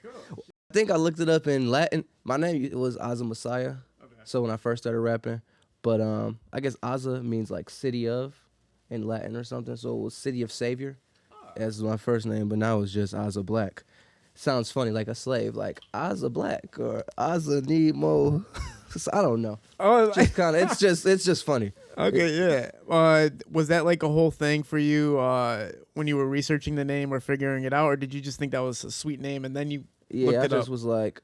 I think I looked it up in Latin. My name was Aza Messiah. Okay. So when I first started rapping, but I guess Aza means like city of in Latin or something. So it was city of savior as my first name, but now it's just Aza Black. Sounds funny like a slave, like Aza Black or Aza need more. So I don't know. Oh, Just kind of it's just funny. okay, yeah. Was that like a whole thing for you when you were researching the name or figuring it out, or did you just think that was a sweet name and then you Yeah, looked I it up? just was like,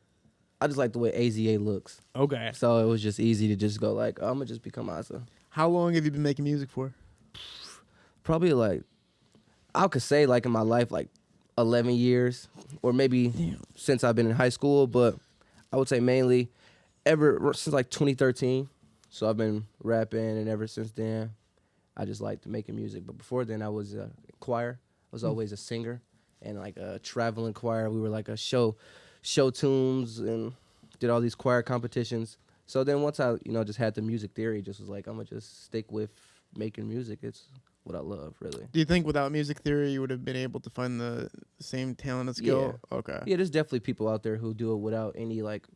I just like the way AZA looks. Okay. So it was just easy to just go like, I'm gonna just become Aza. How long have you been making music for? Probably like I could say like in my life like 11 years or maybe since I've been in high school, but I would say mainly ever since like 2013. So I've been rapping, and ever since then, I just liked making music. But before then, I was a choir. I was always a singer and like a traveling choir. We were like a show tunes and did all these choir competitions. So then once I just had the music theory, just was like I'm gonna just stick with making music. It's what I love, really. Do you think without music theory you would have been able to find the same talent and skill? Okay. Yeah, there's definitely people out there who do it without any like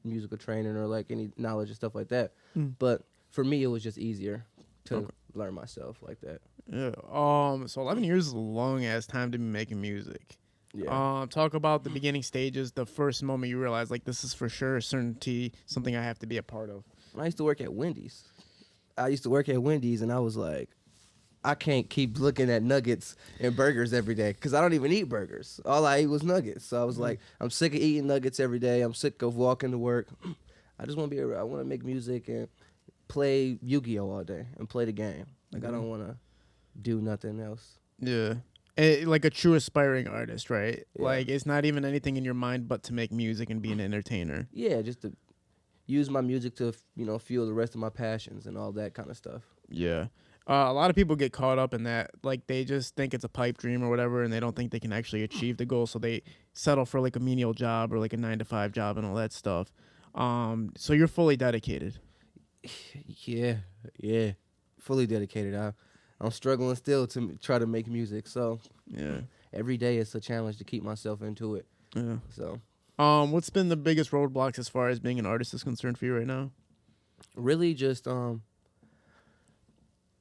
musical training or like any knowledge and stuff like that. Mm. But for me, it was just easier to Okay. learn myself like that. Yeah. So 11 years is a long ass time to be making music. Yeah. Talk about the beginning stages, the first moment you realize like this is for sure a certainty, something I have to be a part of. I used to work at Wendy's. And I was like, I can't keep looking at nuggets and burgers every day because I don't even eat burgers. All I eat was nuggets. So I was like, I'm sick of eating nuggets every day. I'm sick of walking to work. I just want to I want to make music and play Yu-Gi-Oh all day and play the game. Like I don't want to do nothing else. Yeah. Like a true aspiring artist, right? Yeah. Like it's not even anything in your mind but to make music and be an entertainer. Yeah, just to use my music to fuel the rest of my passions and all that kind of stuff. Yeah. A lot of people get caught up in that. Like they just think it's a pipe dream or whatever, and they don't think they can actually achieve the goal. So they settle for like a menial job or like a 9 to 5 job and all that stuff. So you're fully dedicated. Yeah, fully dedicated. I'm struggling still to try to make music. So Yeah. every day it's a challenge to keep myself into it. Yeah. So What's been the biggest roadblocks as far as being an artist is concerned for you right now? really just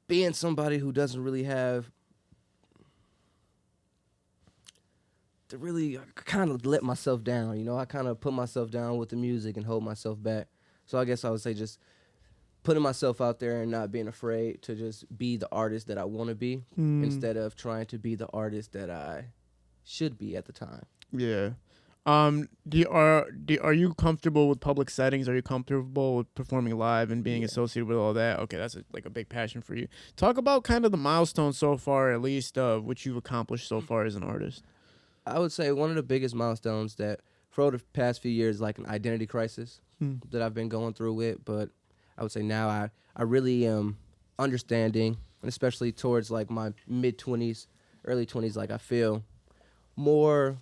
being somebody who doesn't really have to really kind of let myself down. I kind of put myself down with the music and hold myself back. So I guess I would say just putting myself out there and not being afraid to just be the artist that I want to be instead of trying to be the artist that I should be at the time. Yeah. Are you comfortable with public settings? Are you comfortable with performing live and being associated with all that? Okay, that's like a big passion for you. Talk about kind of the milestones so far, at least what you've accomplished so far as an artist. I would say one of the biggest milestones that for the past few years, like an identity crisis that I've been going through with, but I would say now I really am understanding, and especially towards like my mid-20s, early 20s, like I feel more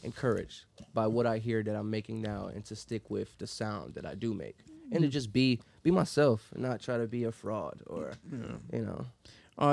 encouraged by what I hear that I'm making now and to stick with the sound that I do make and to just be myself and not try to be a fraud or,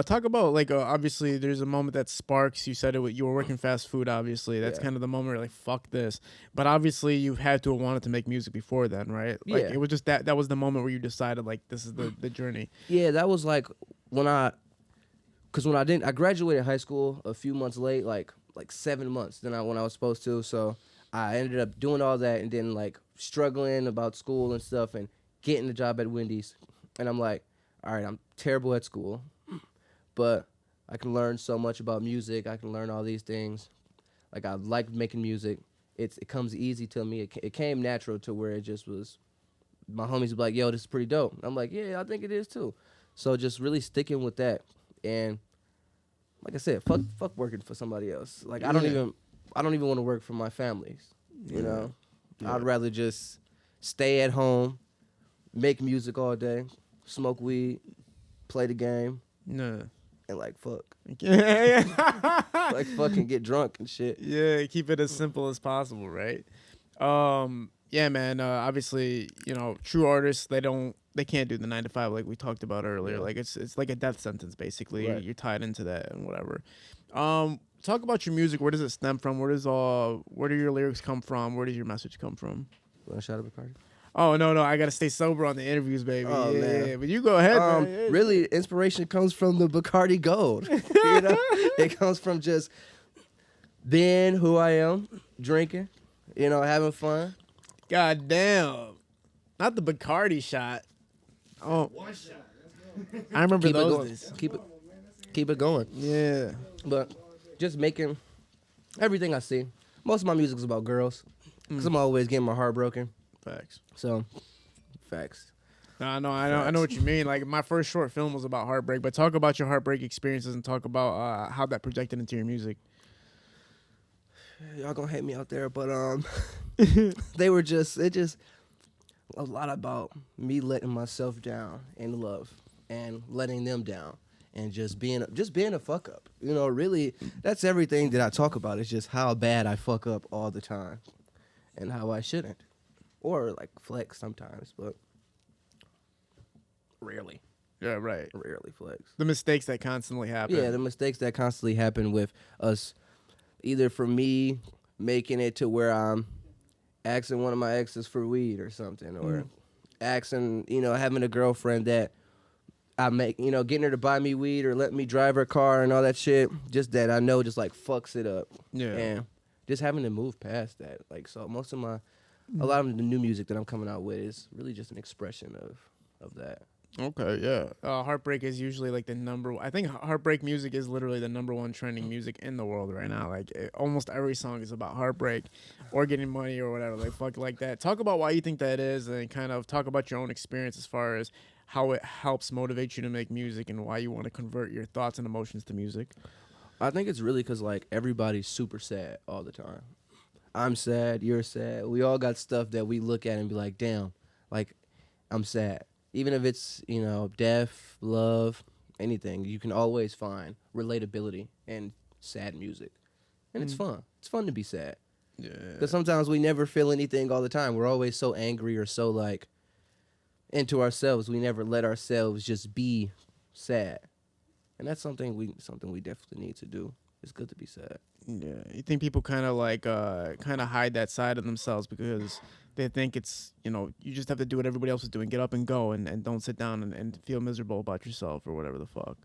Talk about like obviously there's a moment that sparks. You said you were working fast food. Obviously, that's kind of the moment where you're like fuck this. But obviously you had to have wanted to make music before then, right? Like Yeah. it was just that was the moment where you decided like this is the journey. Yeah, that was like because when I graduated high school a few months late, like 7 months when I was supposed to. So I ended up doing all that and then like struggling about school and stuff and getting a job at Wendy's. And I'm like, all right, I'm terrible at school, but I can learn so much about music. I can learn all these things. Like I like making music. It comes easy to me. It came natural to where it just was. My homies were like, yo, this is pretty dope. I'm like, yeah, I think it is too. So just really sticking with that. And like I said, fuck working for somebody else. Like I don't even want to work for my families. You know, I'd rather just stay at home, make music all day, smoke weed, play the game, No. and like fuck, Yeah. like fucking get drunk and shit. Yeah, keep it as simple as possible, right? Yeah, man. Obviously, true artists they can't do the 9 to 5 like we talked about earlier. Yeah. Like it's like a death sentence basically. Right. You're tied into that and whatever. talk about your music. Where does it stem from? Where do your lyrics come from? Where does your message come from? Want to shout out Bacardi? Oh no, I gotta stay sober on the interviews, baby. Oh, yeah, man. yeah. But you go ahead, man. Yeah. Really, inspiration comes from the Bacardi Gold. You know, it comes from just being who I am, drinking, you know, having fun. God damn, not the Bacardi shot. Oh, One shot. I remember Keep it those going. days. Keep it going. Yeah. But just making everything I see. Most of my music is about girls, because I'm always getting my heart broken. Facts. So, facts. No, I know what you mean. Like my first short film was about heartbreak, but talk about your heartbreak experiences and talk about how that projected into your music. Y'all gonna hate me out there, but they were just a lot about me letting myself down in love and letting them down and just being a fuck up. You know, really, that's everything that I talk about. It's just how bad I fuck up all the time and how I shouldn't, or like flex sometimes, but rarely. Yeah, right. Rarely flex. The mistakes that constantly happen. Yeah, the mistakes that constantly happen with us, either for me making it to where I'm asking one of my exes for weed or something, or asking, you know, having a girlfriend that I make, you know, getting her to buy me weed or let me drive her car and all that shit, just that I know just like fucks it up. Yeah. And just having to move past that. Like, so most of a lot of the new music that I'm coming out with is really just an expression of that. Okay, yeah. Heartbreak is usually like I think heartbreak music is literally the #1 trending music in the world right now. Like almost every song is about heartbreak or getting money or whatever, like fuck like that. Talk about why you think that is, and kind of talk about your own experience as far as how it helps motivate you to make music and why you want to convert your thoughts and emotions to music. I think it's really because like everybody's super sad all the time. I'm sad, you're sad. We all got stuff that we look at and be like, damn, like I'm sad. Even if it's, you know, death, love, anything, you can always find relatability in sad music. And it's fun. It's fun to be sad. Yeah. Because sometimes we never feel anything all the time. We're always so angry or so, like, into ourselves. We never let ourselves just be sad. And that's something we definitely need to do. It's good to be sad. Yeah. You think people kind of hide that side of themselves because they think it's, you know, you just have to do what everybody else is doing. Get up and go and don't sit down and feel miserable about yourself or whatever the fuck.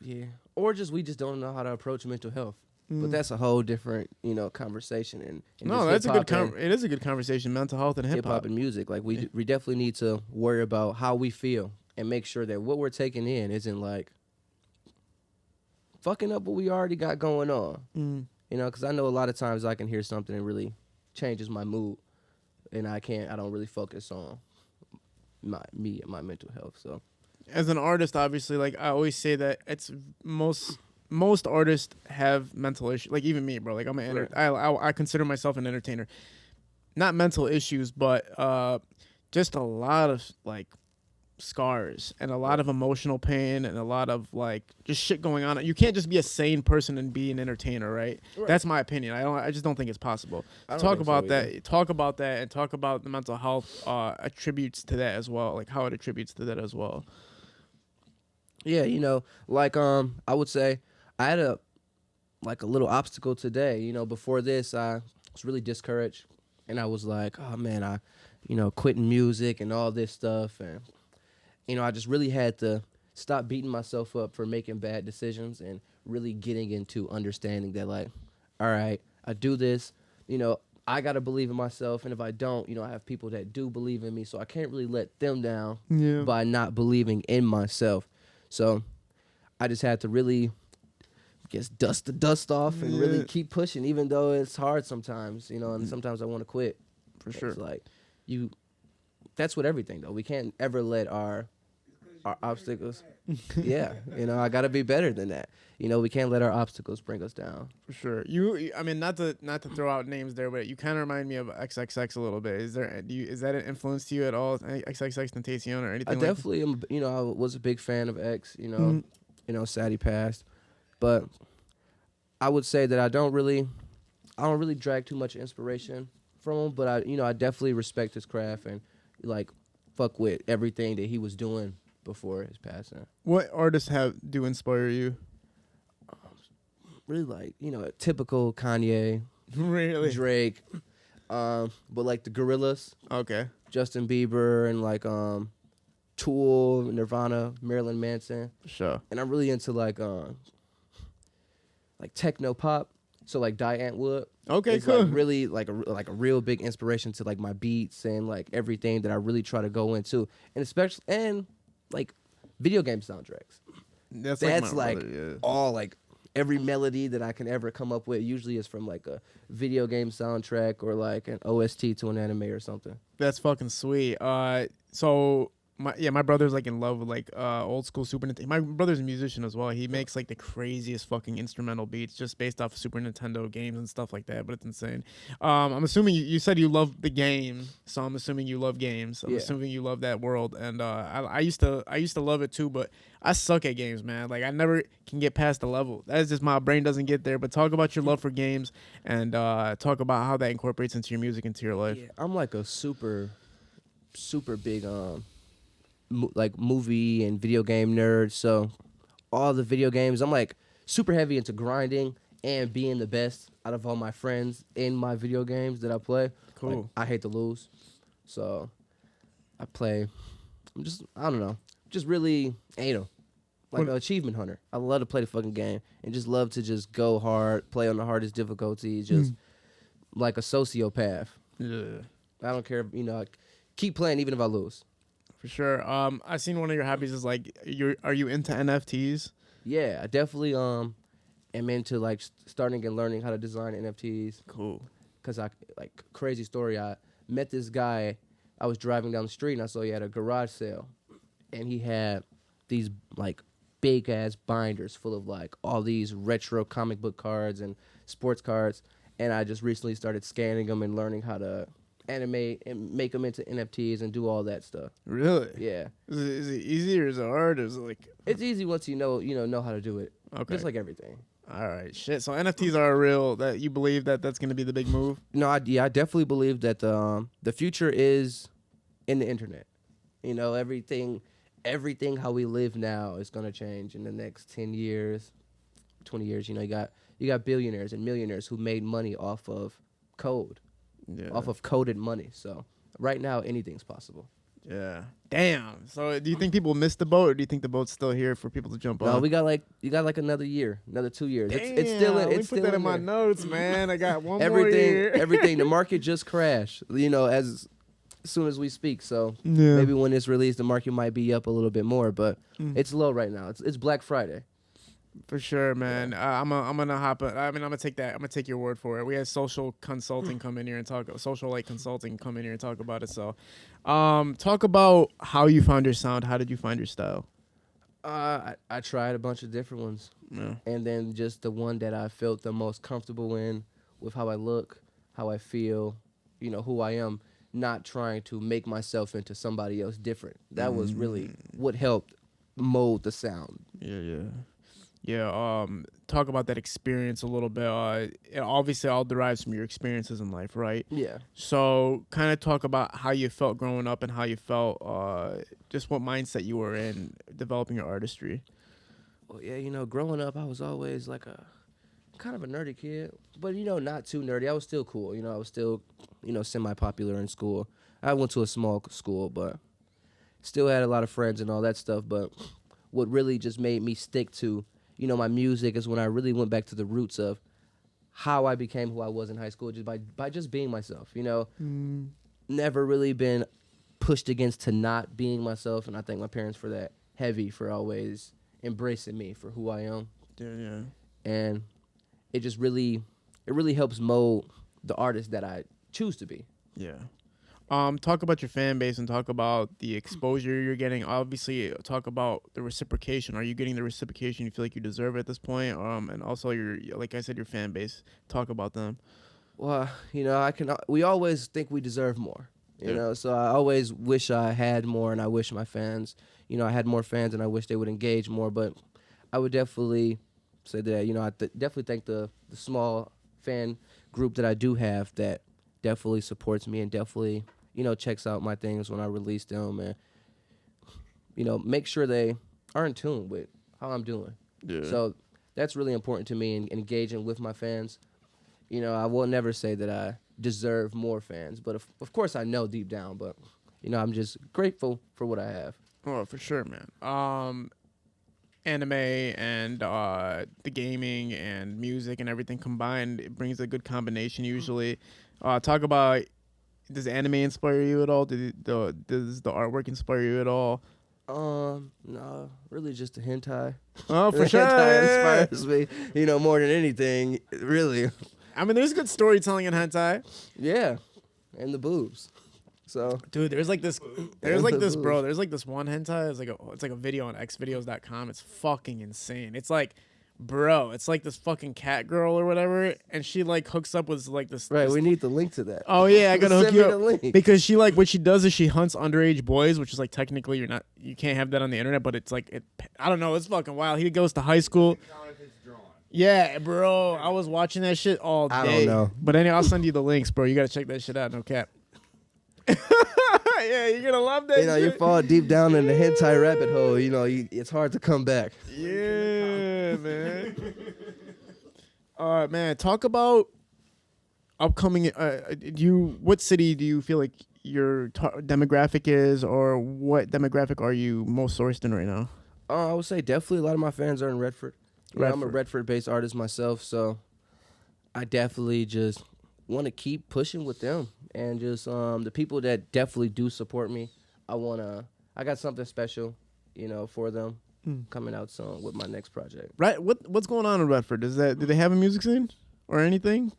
Yeah. Or we just don't know how to approach mental health. But that's a whole different, you know, conversation. And no, that's a good it is a good conversation, mental health and hip-hop and music. Like, we definitely need to worry about how we feel and make sure that what we're taking in isn't, like, fucking up what we already got going on. You know, because I know a lot of times I can hear something and really changes my mood. And I don't really focus on my mental health. So, as an artist, obviously, like I always say that it's most artists have mental issues. Like even me, bro. Like I consider myself an entertainer. Not mental issues, but just a lot of like scars and a lot of emotional pain and a lot of like just shit going on. You can't just be a sane person and be an entertainer, right? That's my opinion. I just don't think it's possible. Talk about that. Talk about that and talk about the mental health attributes to that as well. Like how it attributes to that as well. Yeah, you know, like I would say I had a little obstacle today. You know, before this I was really discouraged and I was like, oh man, quitting music and all this stuff, and you know, I just really had to stop beating myself up for making bad decisions and really getting into understanding that, like, all right, I do this, you know, I got to believe in myself. And if I don't, you know, I have people that do believe in me. So I can't really let them down by not believing in myself. So I just had to really, I guess, dust the dust off and really keep pushing, even though it's hard sometimes, you know, and sometimes I want to quit. For sure. It's like, that's with everything, though. We can't ever let our obstacles. Yeah, you know, I got to be better than that. You know, we can't let our obstacles bring us down. For sure. I mean, not to throw out names there, but you kind of remind me of XXX a little bit. Is that an influence to you at all? XXX Tentacion or anything? I definitely am. You know, I was a big fan of X. You know, sad he passed, but I would say that I don't really drag too much inspiration from him. But I definitely respect his craft and like fuck with everything that he was doing before his passing. What artists do inspire you? really like, typical Kanye, Really? Drake, but like the Gorillas, Okay. Justin Bieber, and like Tool, Nirvana, Marilyn Manson, Sure. and I'm really into like techno pop. So like Die Antwood Okay, is cool. like really like a real big inspiration to like my beats and like everything that I really try to go into, and especially and like video game soundtracks. That's That's my like brother, yeah. all like every melody that I can ever come up with usually is from like a video game soundtrack or like an OST to an anime or something. That's fucking sweet. So my brother's like in love with like old school Super Nintendo. My brother's a musician as well. He makes like the craziest fucking instrumental beats just based off of Super Nintendo games and stuff like that. But it's insane. I'm assuming you said you love the game, so I'm assuming you love games. I'm Yeah. assuming you love that world. And I used to love it too, but I suck at games, man. Like I never can get past the level. That's just my brain doesn't get there. But talk about your love for games and talk about how that incorporates into your music, into your life. Yeah, I'm like a super big like movie and video game nerd. So all the video games, I'm like super heavy into grinding and being the best out of all my friends in my video games that I play. Cool. Like, I hate to lose, so I play. I don't know, just really like What- an achievement hunter. I love to play the fucking game and just love to just go hard, play on the hardest difficulty, just like a sociopath. Yeah. I don't care, keep playing even if I lose. For sure. I seen one of your hobbies is like are you into NFTs? Yeah, I definitely am into like starting and learning how to design NFTs. Cool. Cause crazy story. I met this guy. I was driving down the street and I saw he had a garage sale, and he had these like big ass binders full of like all these retro comic book cards and sports cards. And I just recently started scanning them and learning how to animate and make them into NFTs and do all that stuff. Really? Yeah, Is it easy or is it hard? Or is it like it's easy once you know how to do it. okay? Just like everything. All right, shit. So NFTs are real. That you believe that's gonna be the big move? No, I definitely believe that the future is in the internet. Everything how we live now is gonna change in the next 10 years, 20 years. You got billionaires and millionaires who made money off of code, Yeah. off of coded money. So right now anything's possible. Yeah. Damn. So do you think people missed the boat, or do you think the boat's still here for people to jump on? No, you got like another year, another 2 years. Damn, It's still in. let me It's put still that in my there. notes, man. I got one more Everything, year. everything. The market just crashed. As soon as we speak. So Yeah. maybe when it's released, the market might be up a little bit more, but Mm. it's low right now. It's Black Friday. For sure, man. I'm gonna hop. I'm gonna take that. I'm gonna take your word for it. We had social consulting come in here and talk. Social like consulting come in here and talk about it. So, talk about how you found your sound. How did you find your style? I tried a bunch of different ones, Yeah. and then just the one that I felt the most comfortable in with how I look, how I feel, who I am. Not trying to make myself into somebody else different. That was really what helped mold the sound. Yeah. Talk about that experience a little bit. It obviously all derives from your experiences in life, right? Yeah. So, kind of talk about how you felt growing up and how you felt, just what mindset you were in developing your artistry. Well, yeah, growing up, I was always like a kind of a nerdy kid, but not too nerdy. I was still cool. I was still, semi-popular in school. I went to a small school, but still had a lot of friends and all that stuff. But what really just made me stick to, my music is when I really went back to the roots of how I became who I was in high school, just by just being myself. Never really been pushed against to not being myself, and I thank my parents for that. Heavy for always embracing me for who I am. Yeah. And it just really helps mold the artist that I choose to be. Yeah. Talk about your fan base and talk about the exposure you're getting. Obviously, talk about the reciprocation. Are you getting the reciprocation you feel like you deserve at this point? And also like I said, your fan base. Talk about them. Well, we always think we deserve more, so I always wish I had more, and I wish my fans, I had more fans, and I wish they would engage more, but I would definitely say that, I definitely thank the small fan group that I do have that definitely supports me and definitely, checks out my things when I release them and, make sure they are in tune with how I'm doing. Yeah. So that's really important to me in engaging with my fans. You know, I will never say that I deserve more fans, but of course I know deep down, but you know, I'm just grateful for what I have. Oh, for sure, man. Anime and the gaming and music and everything combined, it brings a good combination usually. Talk about, does anime inspire you at all? Does the artwork inspire you at all? No, really just the hentai. Oh, for The sure. hentai inspires me, you know, more than anything, really. I mean, there's good storytelling in hentai. Yeah, and the boobs. So, Dude, there's like this And there's the boobs. one hentai. It's like a video on xvideos.com. It's fucking insane. It's like, bro, it's like this fucking cat girl or whatever, and she like hooks up with like this. Right, this- we need the link to that. Oh yeah, I gotta hook Send you me up. the link. Because she like, what she does is she hunts underage boys, which is like technically you can't have that on the internet, but it's like I don't know, it's fucking wild. He goes to high school. Yeah, bro, I was watching that shit all day. I don't know. But anyway, I'll send you the links, bro. You gotta check that shit out. No cap. Yeah, you're gonna love that. You know, you shit. fall deep down in the hentai rabbit hole. You know, it's hard to come back. Yeah, man. All right, man. Talk about upcoming. What city do you feel like your demographic is, or what demographic are you most sourced in right now? I would say definitely a lot of my fans are in Redford. You know, I'm a Redford. Redford-based artist myself, so I definitely just want to keep pushing with them, and just the people that definitely do support me. I got something special, you know, for them coming out soon with my next project. Right. What's going on in Redford? Do they have a music scene or anything?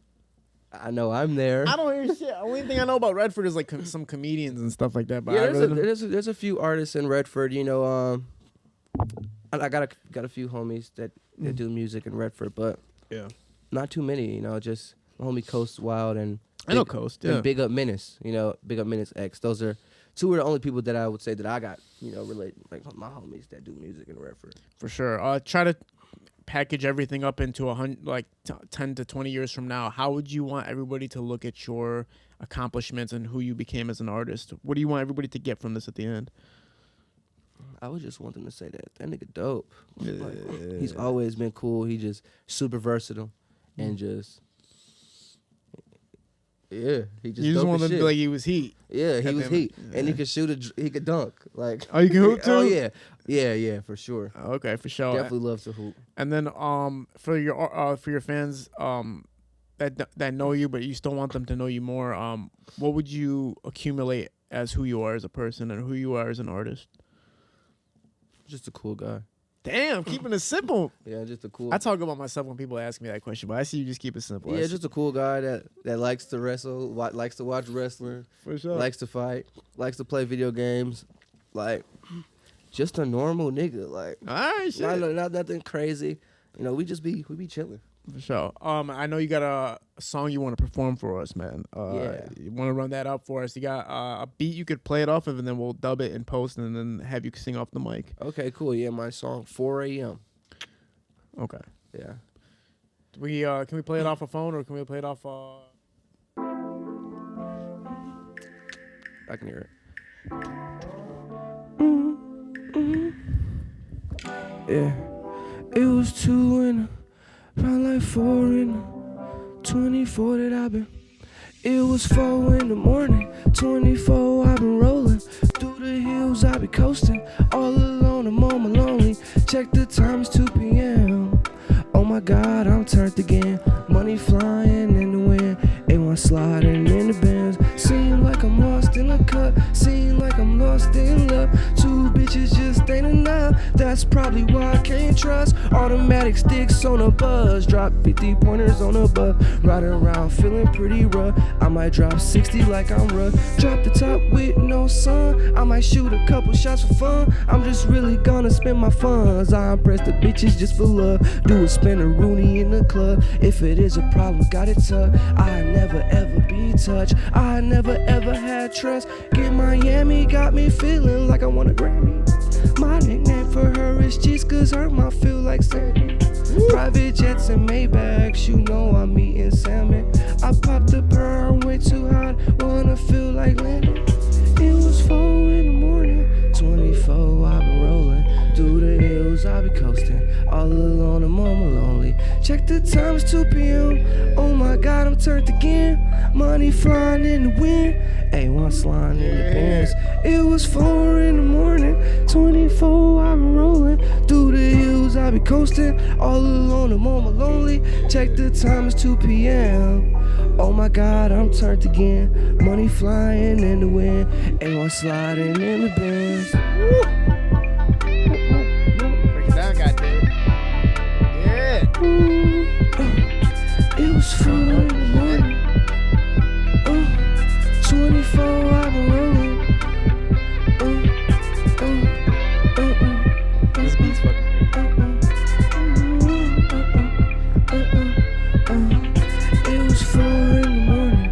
I know I'm there. I don't hear shit. Only thing I know about Redford is like some comedians and stuff like that. But Yeah, I really don't- there's a few artists in Redford. You know, I got a few homies that do music in Redford, but yeah. not too many. You know, just my homie Coast Wild and I know Coast. Yeah. and Big Up Menace. You know, Big Up Menace X. Those are two of the only people that I would say that I got. You know, relate like my homies that do music in Redford. For sure. Try to package everything up into 10 to 20 years from now. How would you want everybody to look at your accomplishments and who you became as an artist? What do you want everybody to get from this at the end? I would just want them to say that nigga dope. Like, he's always been cool. He just super versatile and just he just You just dope want as them to shit. be like he was heat. Yeah, he was Goddamn it. heat, and he could shoot he could dunk. Like, Oh, you can hoop too? Oh yeah, for sure. Okay, for sure. Definitely love to hoop. And then for your fans that know you but you still want them to know you more, what would you accumulate as who you are as a person and who you are as an artist? Just a cool guy. Damn, keeping it simple. Yeah, just a cool. I talk about myself when people ask me that question, but I see you just keep it simple. Yeah, just a cool guy that likes to wrestle, likes to watch wrestling, for sure. likes to fight, likes to play video games, like just a normal nigga. Like, all right, shit. not nothing crazy. You know, we be chilling. For sure. I know you got a song you want to perform for us, man. Yeah. You want to run that up for us? You got a beat you could play it off of, and then we'll dub it in post, and then have you sing off the mic. Okay, cool. Yeah, my song 4 a.m. Okay. Yeah. Can we play it off a phone, or can we play it off? I can hear it. Yeah. It was 2 and around like 4 and 24 that I've been. It was 4 in the morning, 24 I've been rolling. Through the hills I be coasting, all alone I'm on my lonely. Check the time, it's 2 p.m. Oh my God, I'm turned again. Money flying in the wind, A1 sliding in the bins. Seem like I'm lost in a cut, seem like I'm lost in love. 2 bitches just ain't enough, that's probably why I can't trust. Automatic sticks on a buzz, drop 50 pointers on a bus. Riding around feeling pretty rough, I might drop 60 like I'm rough. Drop the top with no sun, I might shoot a couple shots for fun. I'm just really gonna spend my funds, I impress the bitches just for love. Do a spin a Rooney in the club, if it is a problem, got it tough. I never ever be touched, I never ever had trust. Get Miami, got me feeling like I want a Grammy. My nickname for her is Cheese, cause her mouth feel like Sandy. Private jets and Maybachs, you know I'm eating salmon. I popped the pearl, I'm way too hot, wanna feel like landing. It was 4 in the morning, 24 I've been rolling. Through the hills I be coasting, all alone I'm on my lonely. Check the time, it's 2 p.m. Oh my God, I'm turned again. Money flying in the wind. Hey, one sliding in the pants. It was 4 in the morning. 24, I've been rolling. Through the hills, I be coasting. All alone, I'm on my lonely. Check the time, it's 2 p.m. Oh my God, I'm turned again. Money flying in the wind. Hey, one sliding in the Benz. Break it down, goddamn. Yeah. It was 4 in the morning. 24, I've been rolling. This beat's fucking It was 4 in the morning.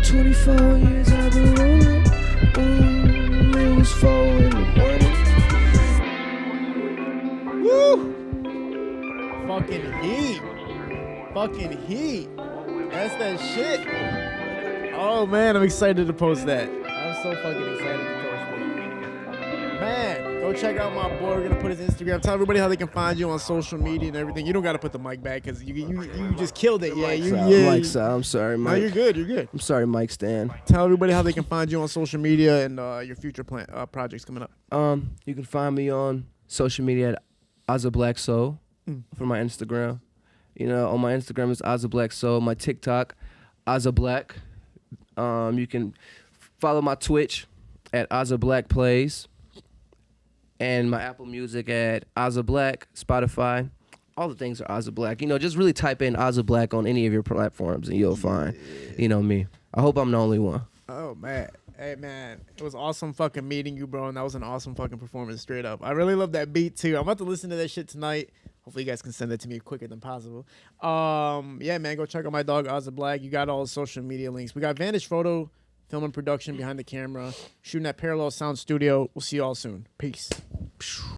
24 years I've been rolling. It was 4 in the morning. Woo! Fucking heat. Fucking heat. That's that shit. Oh man, I'm excited to post that. I'm so fucking excited to post that. Man, go check out my boy. We're gonna put his Instagram. Tell everybody how they can find you on social media and everything. You don't gotta put the mic back because you just killed it. Yeah, Mike's out. I'm sorry, Mike. No, you're good. You're good. I'm sorry, Mike Stan. Tell everybody how they can find you on social media and your future projects coming up. You can find me on social media at Aza Black Soul for my Instagram. You know, on my Instagram is Aza Black Soul. My TikTok, Aza Black. You can follow my Twitch at Aza Black Plays, and my Apple Music at Aza Black, Spotify. All the things are Aza Black. You know, just really type in Aza Black on any of your platforms, and you'll find, you know, me. I hope I'm the only one. Oh man. Hey man, it was awesome fucking meeting you, bro, and that was an awesome fucking performance, straight up. I really love that beat too. I'm about to listen to that shit tonight. Hopefully you guys can send it to me quicker than possible. Yeah, man, go check out my dog Aza Black. You got all his social media links. We got Vantage Photo, film and production behind the camera, shooting at Parallel Sound Studio. We'll see you all soon. Peace.